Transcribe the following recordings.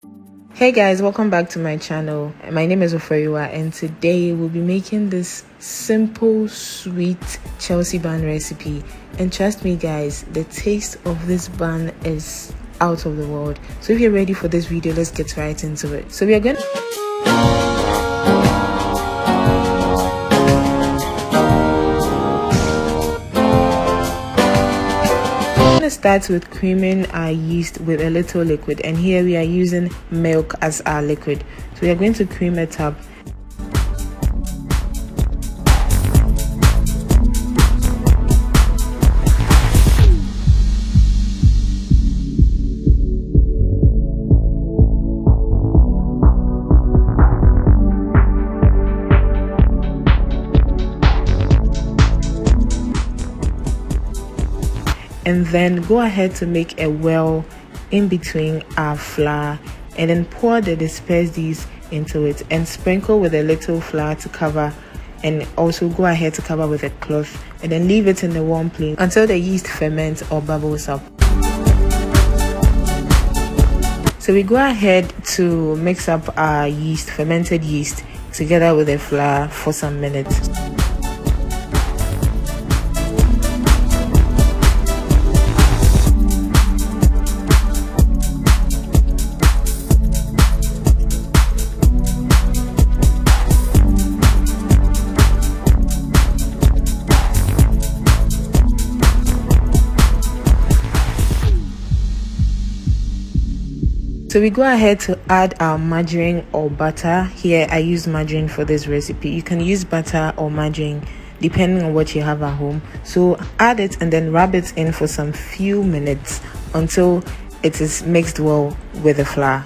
Hey guys, welcome back to my channel. My name is Oferiwa and today we'll be making this simple sweet Chelsea bun recipe. And trust me guys, the taste of this bun is out of the world. So if you're ready for this video, let's get right into it. So we are going to start with creaming our yeast with a little liquid, and here we are using milk as our liquid. So we are going to cream it up. And then go ahead to make a well in between our flour, and then pour the dispersed yeast into it and sprinkle with a little flour to cover, and also go ahead to cover with a cloth, and then leave it in the warm place until the yeast ferments or bubbles up. So we go ahead to mix up our yeast, fermented yeast, together with the flour for some minutes. So we go ahead to add our margarine or butter. Here I use margarine for this recipe. You can use butter or margarine depending on what you have at home. So add it and then rub it in for some few minutes until it is mixed well with the flour.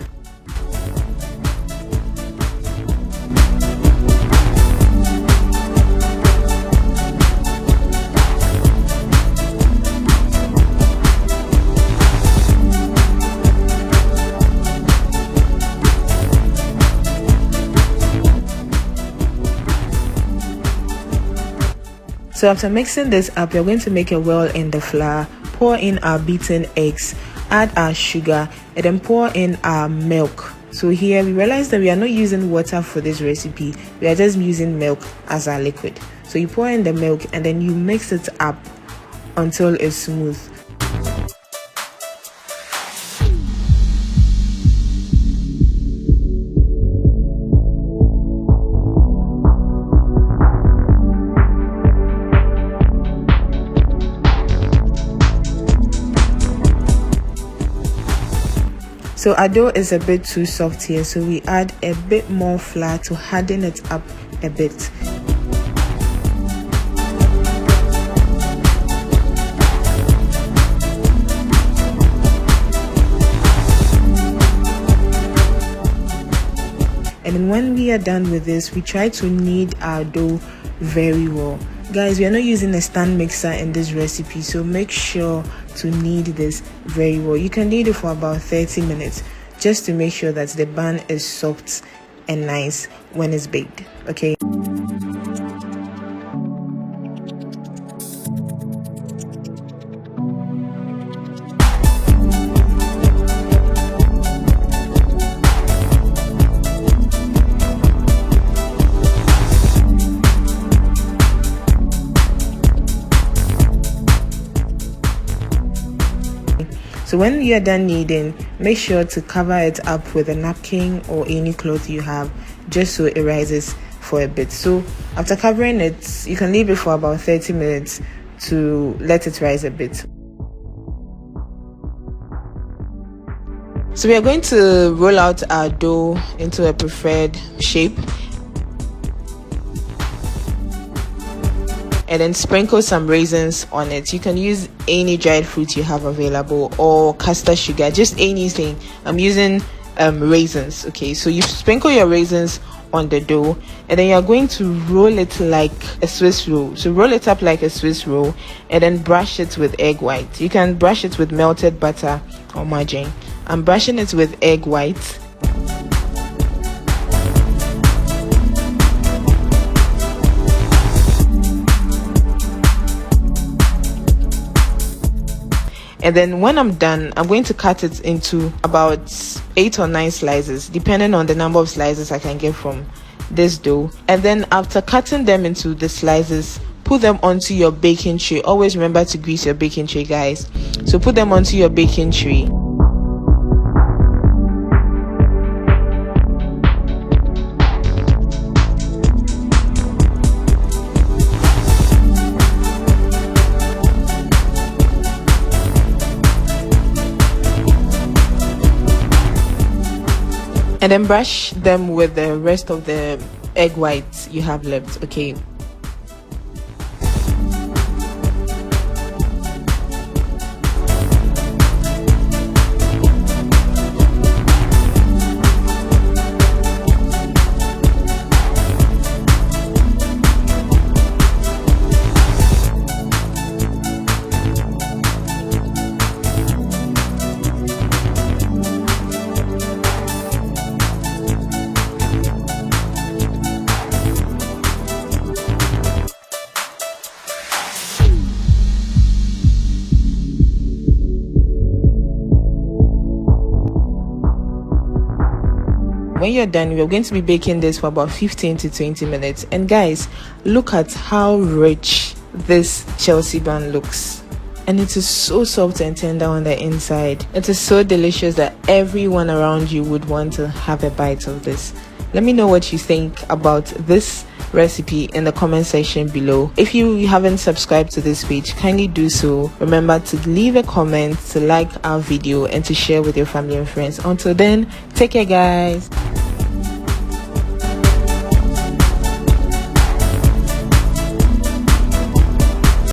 So after mixing this up, we're going to make a well in the flour, pour in our beaten eggs, add our sugar, and then pour in our milk. So here we realize that we are not using water for this recipe, we are just using milk as our liquid. So you pour in the milk and then you mix it up until it's smooth. So our dough is a bit too soft here, so we add a bit more flour to harden it up a bit. And then when we are done with this, we try to knead our dough very well. Guys, we are not using a stand mixer in this recipe, so make sure to knead this very well. You can knead it for about 30 minutes just to make sure that the bun is soft and nice when it's baked. Okay. So when you are done kneading, make sure to cover it up with a napkin or any cloth you have, just so it rises for a bit. So after covering it, you can leave it for about 30 minutes to let it rise a bit. So we are going to roll out our dough into a preferred shape, and then sprinkle some raisins on it. You can use any dried fruit you have available or castor sugar, just anything. I'm using raisins. Okay, so you sprinkle your raisins on the dough, and then you're going to roll it like a Swiss roll. So roll it up like a Swiss roll and then brush it with egg white. You can brush it with melted butter or margarine. I'm brushing it with egg white. And then when I'm done, I'm going to cut it into about 8 or 9 slices, depending on the number of slices I can get from this dough. And then after cutting them into the slices, put them onto your baking tray. Always remember to grease your baking tray, guys. So put them onto your baking tray. And then brush them with the rest of the egg whites you have left. Okay. When you're done, we're going to be baking this for about 15 to 20 minutes. And guys, look at how rich this Chelsea bun looks. And it is so soft and tender on the inside. It is so delicious that everyone around you would want to have a bite of this. Let me know what you think about this recipe in the comment section below. If you haven't subscribed to this page, kindly do so. Remember to leave a comment, to like our video, and to share with your family and friends. Until then, take care, guys.